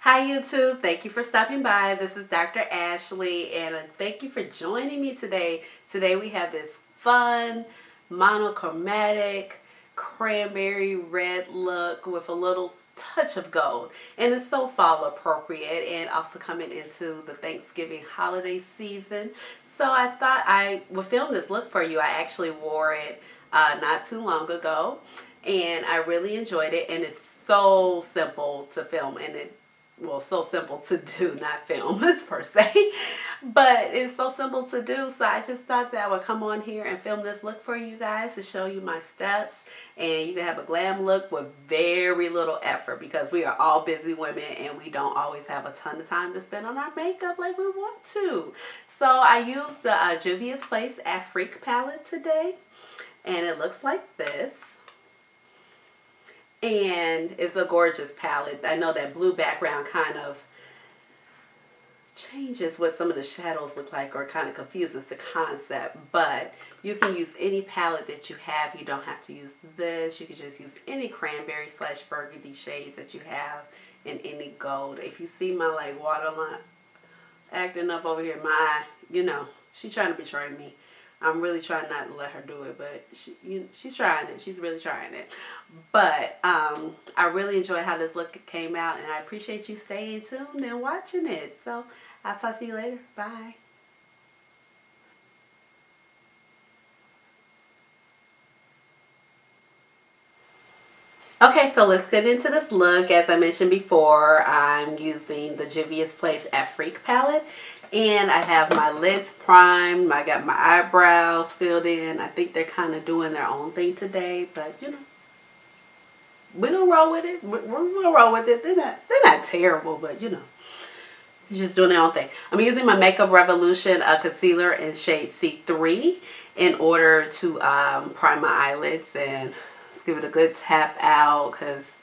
Hi YouTube, thank you for stopping by. This is Dr. Ashley and thank you for joining me today. Today we have this fun monochromatic cranberry red look with a little touch of gold, and it's so fall appropriate and also coming into the Thanksgiving holiday season. So I thought I would film this look for you. I actually wore it not too long ago and I really enjoyed it, and it's so simple to film, and so simple to do, not film per se, but it's so simple to do. So I just thought that I would come on here and film this look for you guys to show you my steps, and you can have a glam look with very little effort, because we are all busy women and we don't always have a ton of time to spend on our makeup like we want to. So I used the Juvia's Place Afrique palette today, and it looks like this. And it's a gorgeous palette. I know that blue background kind of changes what some of the shadows look like, or kind of confuses the concept, but you can use any palette that you have. You don't have to use this. You can just use any cranberry / burgundy shades that you have, in any gold. If you see my like waterline acting up over here, my she's trying to betray me. I'm really trying not to let her do it, but she's trying it. She's really trying it. But I really enjoyed how this look came out, and I appreciate you staying tuned and watching it. So I'll talk to you later. Bye. Okay, so let's get into this look. As I mentioned before, I'm using the Juvia's Place Afrique palette. And I have my lids primed. I got my eyebrows filled in. I think they're kind of doing their own thing today, but we're gonna roll with it. We're gonna roll with it. They're not terrible, but they're just doing their own thing. I'm using my Makeup Revolution concealer in shade C3 in order to prime my eyelids, and let's give it a good tap out, because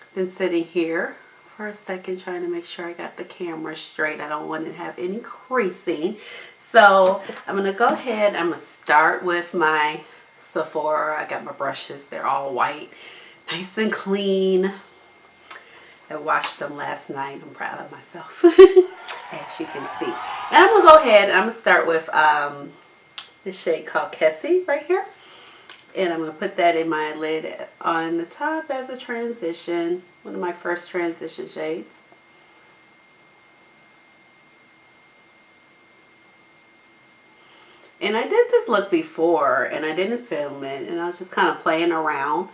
I've been sitting here for a second trying to make sure I got the camera straight. I don't want to have any creasing. So I'm going to go ahead. I'm going to start with my Sephora. I got my brushes. They're all white. Nice and clean. I washed them last night. I'm proud of myself. As you can see. And I'm going to go ahead and I'm going to start with this shade called Kessie right here. And I'm going to put that in my lid on the top as a transition. One of my first transition shades. And I did this look before and I didn't film it, and I was just kind of playing around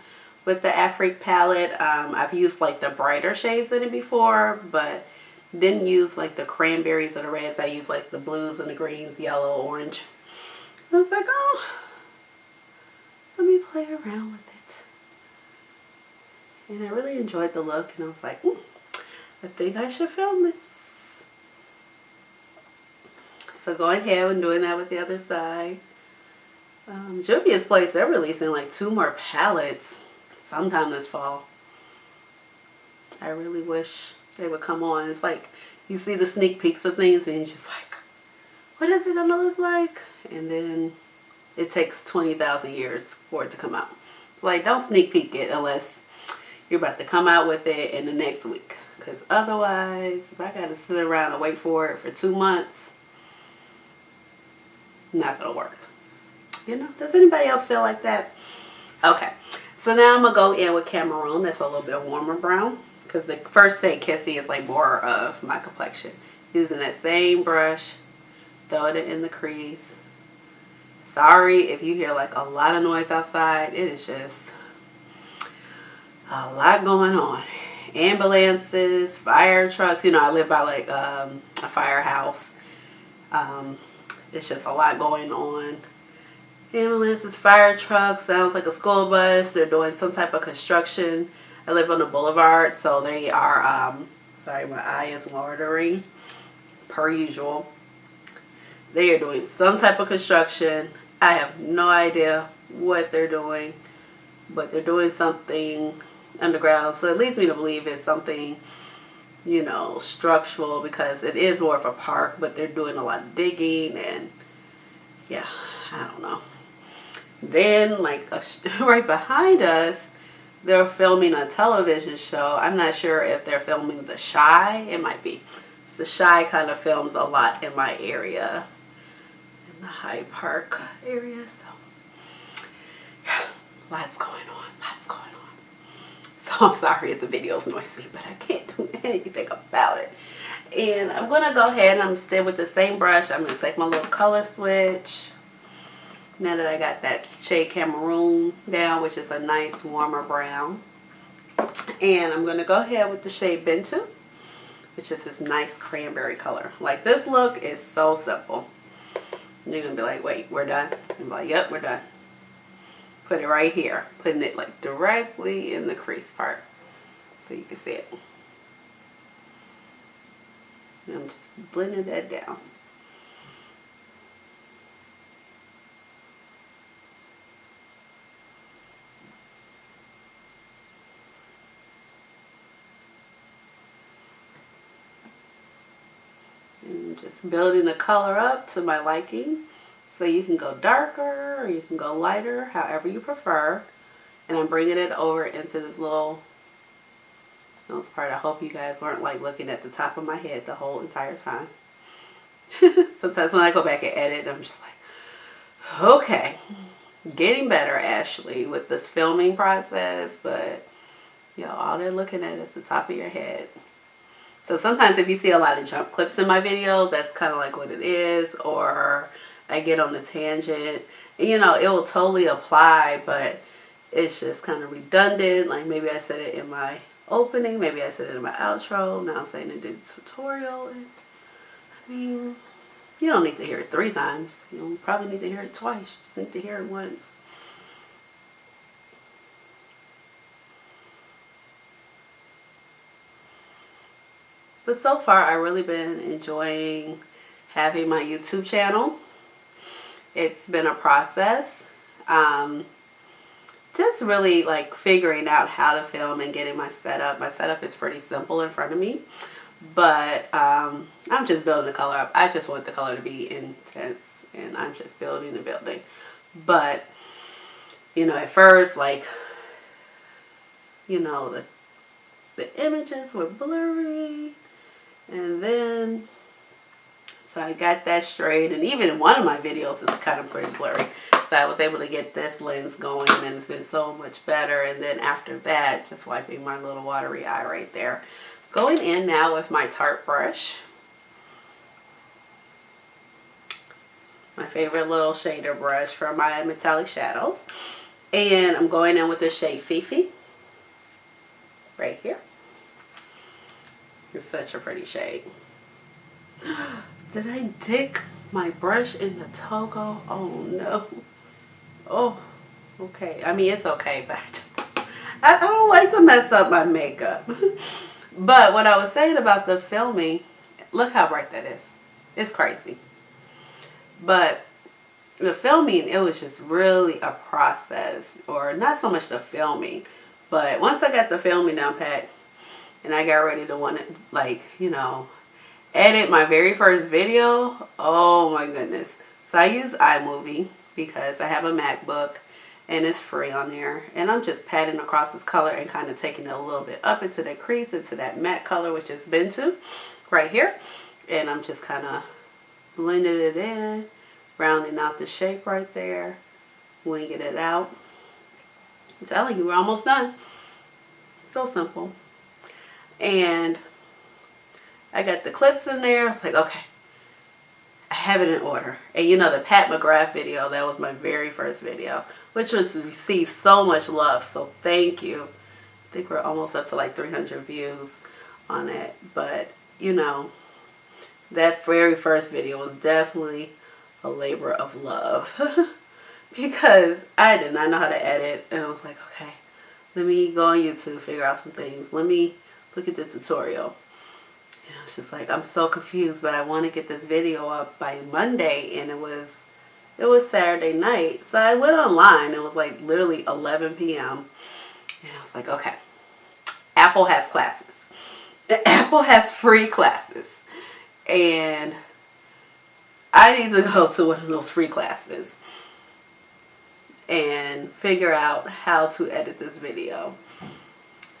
with the Afrique palette. I've used like the brighter shades in it before, but didn't use like the cranberries or the reds. I used like the blues and the greens, yellow, orange. I was like, oh, let me play around with it. And I really enjoyed the look, and I was like, I think I should film this. So going ahead and doing that with the other side. Juvia's Place, they're releasing like 2 more palettes sometime this fall. I really wish they would come on. It's like you see the sneak peeks of things and you're just like, what is it gonna look like? And then it takes 20,000 years for it to come out. It's like, don't sneak peek it unless you're about to come out with it in the next week. Because otherwise, if I got to sit around and wait for it for 2 months, not going to work. Does anybody else feel like that? Okay. So now I'm going to go in with Cameroon. That's a little bit warmer brown. Because the first shade, Kessie, is like more of my complexion. Using that same brush. Throwing it in the crease. Sorry if you hear like a lot of noise outside. It is just a lot going on. Ambulances, fire trucks. I live by like a firehouse. It's just a lot going on. Ambulances, fire trucks. Sounds like a school bus. They're doing some type of construction. I live on a boulevard, so they are, sorry, my eye is watering, per usual. They are doing some type of construction. I have no idea what they're doing, but they're doing something underground. So it leads me to believe it's something, structural, because it is more of a park, but they're doing a lot of digging, and I don't know. Then like right behind us, they're filming a television show. I'm not sure if they're filming The Chi. It might be. The Chi kind of films a lot in my area, in the Hyde Park area. So yeah, lots going on. Lots going on. So I'm sorry if the video's noisy, but I can't do anything about it. And I'm going to go ahead and I'm still with the same brush. I'm going to take my little color switch. Now that I got that shade Cameroon down, which is a nice warmer brown. And I'm going to go ahead with the shade Bentu, which is this nice cranberry color. Like, this look is so simple. You're going to be like, wait, we're done? I'm like, yep, we're done. Put it right here. Putting it like directly in the crease part so you can see it. And I'm just blending that down. And just building the color up to my liking. So you can go darker or you can go lighter, however you prefer. And I'm bringing it over into this little nose part. I hope you guys weren't like looking at the top of my head the whole entire time. Sometimes when I go back and edit, I'm just like, okay, getting better, Ashley, with this filming process. But, you know, all they're looking at is the top of your head. So sometimes if you see a lot of jump clips in my video, that's kind of like what it is. Or I get on a tangent. You know, it will totally apply, but it's just kind of redundant. Like maybe I said it in my opening, maybe I said it in my outro, now I'm saying it in the tutorial. And, I mean, you don't need to hear it 3 times. You probably need to hear it twice. You just need to hear it once. But so far, I've really been enjoying having my YouTube channel. It's been a process. Just really like figuring out how to film and getting my setup. My setup is pretty simple in front of me. But I'm just building the color up. I just want the color to be intense. And I'm just building and building. But, you know, at first, like, you know, the images were blurry. And then, so I got that straight. And even in one of my videos, it's kind of pretty blurry. So I was able to get this lens going and it's been so much better. And then after that, just wiping my little watery eye right there. Going in now with my Tarte brush. My favorite little shader brush for my metallic shadows. And I'm going in with the shade Fifi. Right here. It's such a pretty shade. Did I dip my brush in the Togo? Oh no. Oh, okay. I mean, it's okay, but I don't like to mess up my makeup. But what I was saying about the filming, look how bright that is. It's crazy. But the filming, it was just really a process. Or not so much the filming, but once I got the filming down pat, and I got ready to want to, like, you know, edit my very first video. Oh my goodness. So I use iMovie because I have a MacBook and it's free on there. And I'm just patting across this color and kind of taking it a little bit up into that crease, into that matte color, which is Bentu right here. And I'm just kind of blending it in, rounding out the shape right there, winging it out. I'm telling you, we're almost done. So simple. And I got the clips in there. I was like, okay, I have it in order. And you know, the Pat McGrath video, that was my very first video, which was received so much love. So thank you. I think we're almost up to like 300 views on it. But, you know, that very first video was definitely a labor of love. Because I did not know how to edit. And I was like, okay, let me go on YouTube, figure out some things. Let me look at the tutorial. And I was just like, I'm so confused, but I want to get this video up by Monday. And it was Saturday night. So I went online. It was like literally 11 p.m. And I was like, okay, Apple has classes. Apple has free classes. And I need to go to one of those free classes. and figure out how to edit this video.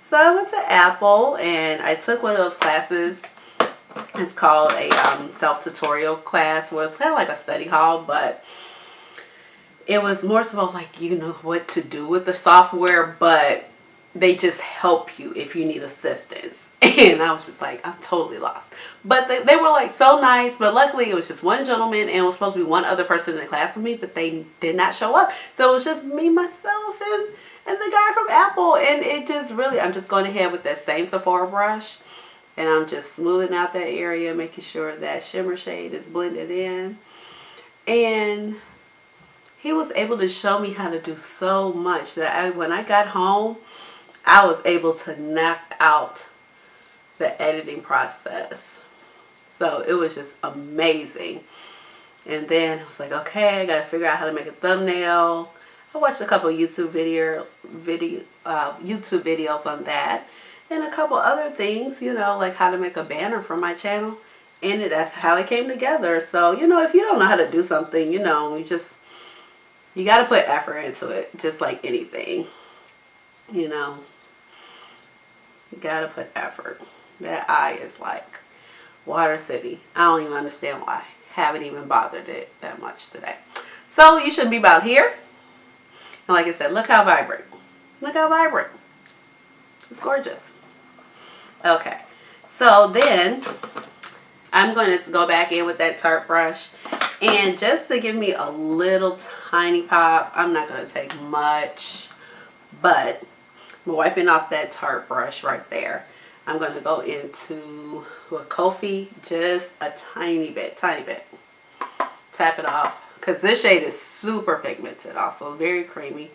So I went to Apple and I took one of those classes. It's called a self-tutorial class, where it's kind of like a study hall, but it was more so like, you know what to do with the software, but they just help you if you need assistance. And I was just like, I'm totally lost. But they were like so nice. But luckily it was just one gentleman, and it was supposed to be one other person in the class with me, but they did not show up. So it was just me, myself, and the guy from Apple. And it just really, I'm just going ahead with that same Sephora brush, and I'm just smoothing out that area, making sure that shimmer shade is blended in. And he was able to show me how to do so much that when I got home, I was able to knock out the editing process. So it was just amazing. And then I was like, okay, I gotta figure out how to make a thumbnail. I watched a couple YouTube videos on that, and a couple other things, you know, like how to make a banner for my channel. And that's how it came together. So, you know, if you don't know how to do something, you know, you got to put effort into it, just like anything. You know, you got to put effort. That eye is like Water City. I don't even understand why. Haven't even bothered it that much today. So you should be about here. And like I said, look how vibrant. Look how vibrant. It's gorgeous. Okay. So then I'm going to go back in with that Tarte brush. And just to give me a little tiny pop, I'm not going to take much, but I'm wiping off that Tarte brush right there. I'm going to go into a Kofi, just a tiny bit. Tap it off, because this shade is super pigmented, also very creamy.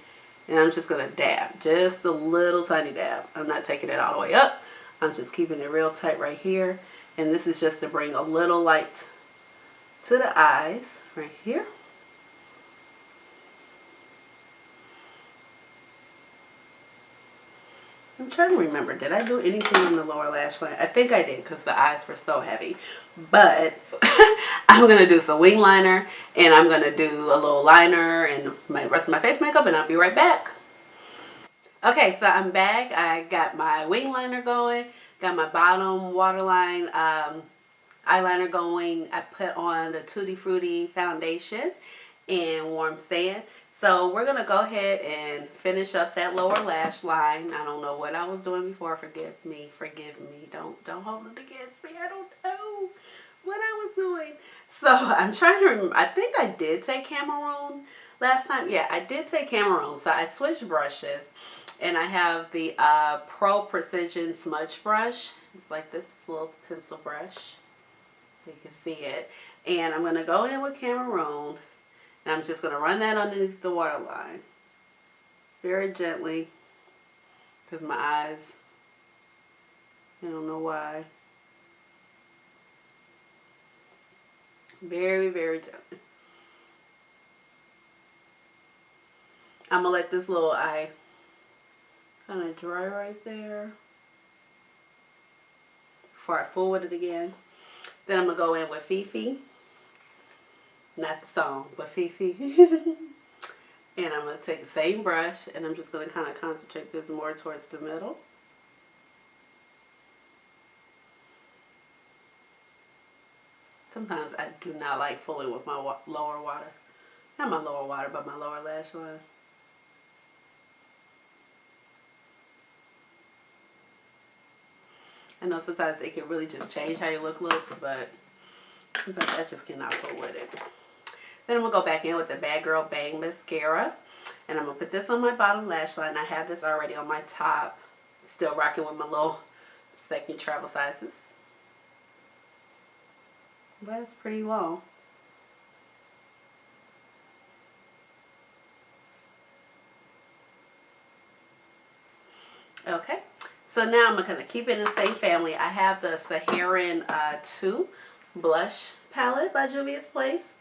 And I'm just going to dab, just a little tiny dab. I'm not taking it all the way up. I'm just keeping it real tight right here. And this is just to bring a little light to the eyes right here. I'm trying to remember, did I do anything in the lower lash line? I think I did, because the eyes were so heavy. But I'm going to do some wing liner, and I'm going to do a little liner and my rest of my face makeup, and I'll be right back. Okay, so I'm back. I got my wing liner going, got my bottom waterline eyeliner going. I put on the Tutti Frutti foundation and warm sand. So we're going to go ahead and finish up that lower lash line. I don't know what I was doing before. Forgive me. Don't hold it against me. I don't know what I was doing. So I'm trying to remember. I think I did take Cameroon last time. Yeah, I did take Cameroon. So I switched brushes, and I have the Pro Precision Smudge Brush. It's like this little pencil brush. So you can see it. And I'm going to go in with Cameroon, and I'm just going to run that underneath the waterline very gently, because my eyes, I don't know why. Very, very gently. I'm going to let this little eye kind of dry right there before I fool with it again. Then I'm going to go in with Fifi. Not the song, but Fifi. And I'm going to take the same brush, and I'm just going to kind of concentrate this more towards the middle. Sometimes I do not like fooling with my lower water. Not my lower water, but my lower lash line. I know sometimes it can really just change how your look looks, but sometimes I just cannot fool with it. Then I'm going to go back in with the Bad Girl Bang Mascara. And I'm going to put this on my bottom lash line. I have this already on my top. Still rocking with my little second travel sizes. But it's pretty long. Okay. So now I'm going to keep it in the same family. I have the Saharan 2 blush palette by Juvia's Place.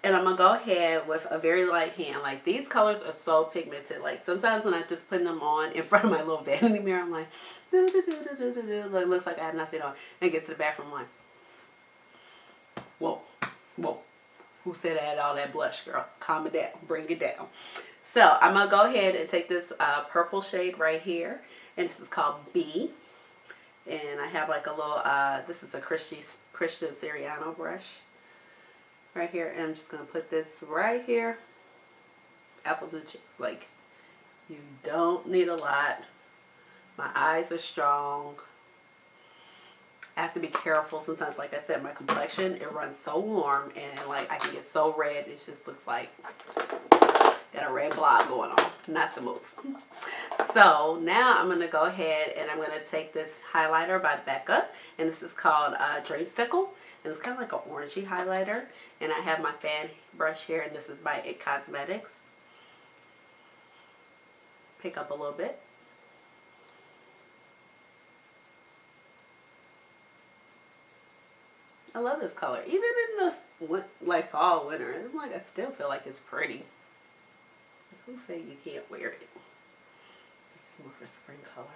And I'm going to go ahead with a very light hand. Like, these colors are so pigmented. Like, sometimes when I'm just putting them on in front of my little vanity mirror, I'm like, do, do, do, do, do, do. Like, looks like I have nothing on. And get to the bathroom, I'm like, whoa, whoa. Who said I had all that blush, girl? Calm it down. Bring it down. So I'm going to go ahead and take this purple shade right here. And this is called B. And I have like a little, this is a Christian Siriano brush right here. And I'm just going to put this right here. Apples and cheeks. Like, you don't need a lot. My eyes are strong. I have to be careful sometimes. Like I said, my complexion, it runs so warm. And like, I can get so red. It just looks like got a red blob going on. Not the move. So now I'm going to go ahead and I'm going to take this highlighter by Becca. And this is called Dreamsicle. And it's kind of like an orangey highlighter. And I have my fan brush here. And this is by It Cosmetics. Pick up a little bit. I love this color. Even in this like fall, winter, I'm like, I still feel like it's pretty. Who say you can't wear it? It's more for spring color.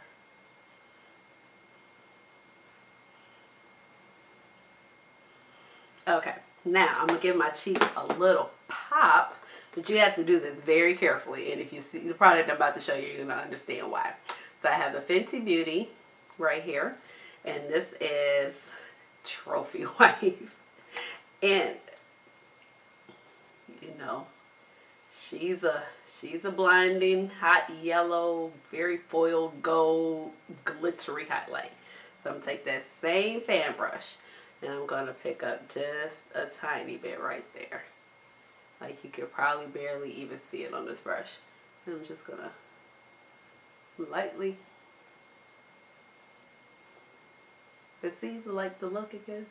Okay, now I'm gonna give my cheeks a little pop, but you have to do this very carefully. And if you see the product I'm about to show you, you're gonna understand why. So I have the Fenty Beauty right here, and this is Trophy Wife, and you know, she's a blinding hot yellow, very foiled gold glittery highlight. So I'm gonna take that same fan brush and I'm gonna pick up just a tiny bit right there. Like, you could probably barely even see it on this brush. And I'm just gonna lightly, but see like the look it gives.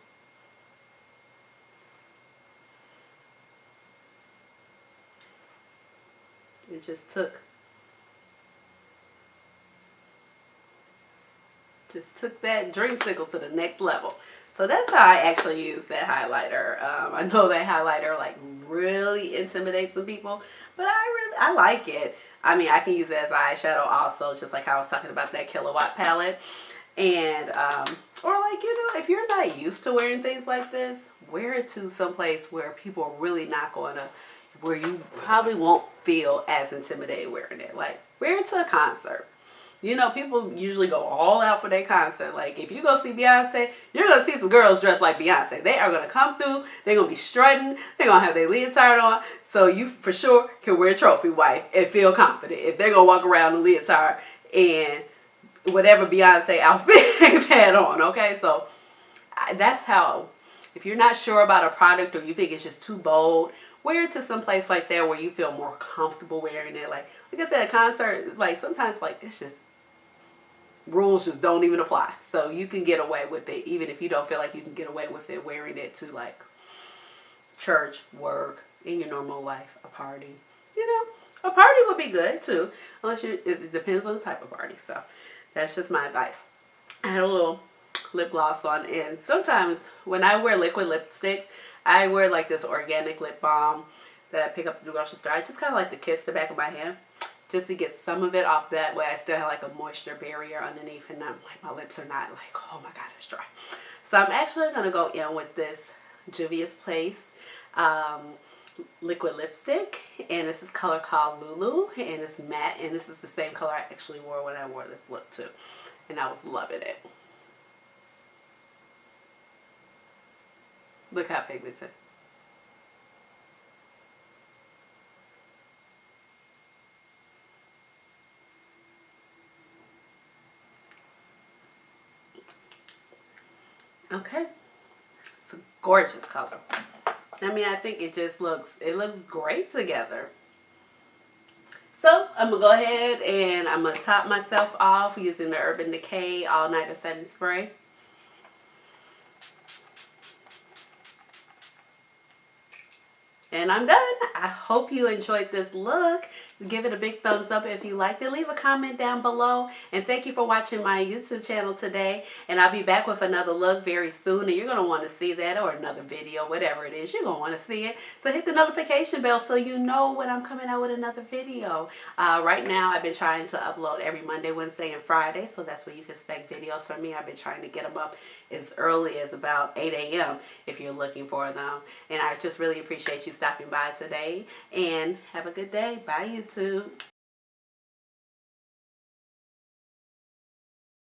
It just took that Dreamsicle to the next level. So that's how I actually use that highlighter. I know that highlighter like really intimidates some people, but I like it. I mean, I can use it as eyeshadow also, just like how I was talking about that Kilowatt palette. And or like, you know, if you're not used to wearing things like this, wear it to someplace where people are really not going to, where you probably won't feel as intimidated wearing it. Like, wear it to a concert. You know, people usually go all out for their concert. Like, if you go see Beyonce, you're going to see some girls dressed like Beyonce. They are going to come through. They're going to be strutting. They're going to have their leotard on. So you, for sure, can wear Trophy Wife and feel confident. If they're going to walk around in a leotard and whatever Beyonce outfit they've had on, okay? So that's how, if you're not sure about a product or you think it's just too bold, wear it to some place like that where you feel more comfortable wearing it. Like I said, a concert, like sometimes like it's just, rules just don't even apply. So you can get away with it even if you don't feel like you can get away with it wearing it to like church, work, in your normal life, a party. You know, a party would be good too, unless it depends on the type of party. So that's just my advice. I had a little lip gloss on, and sometimes when I wear liquid lipsticks, I wear like this organic lip balm that I pick up at the grocery store. I just kind of like to kiss the back of my hand just to get some of it off. That way I still have like a moisture barrier underneath, and I'm like, my lips are not like, oh my god, it's dry. So I'm actually going to go in with this Juvia's Place liquid lipstick, and this is color called Lulu, and it's matte, and this is the same color I actually wore when I wore this look too, and I was loving it. Look how pigmented. Okay, it's a gorgeous color. I mean, I think it just looks great together. So I'm gonna go ahead and I'm gonna top myself off using the Urban Decay All Nighter Setting Spray. And I'm done. I hope you enjoyed this look. Give it a big thumbs up if you liked it. Leave a comment down below. And thank you for watching my YouTube channel today. And I'll be back with another look very soon. And you're going to want to see that, or another video, whatever it is. You're going to want to see it. So hit the notification bell so you know when I'm coming out with another video. Right now, I've been trying to upload every Monday, Wednesday, and Friday. So that's when you can expect videos from me. I've been trying to get them up as early as about 8 a.m. if you're looking for them. And I just really appreciate you stopping by today. And have a good day. Bye, YouTube. YouTube.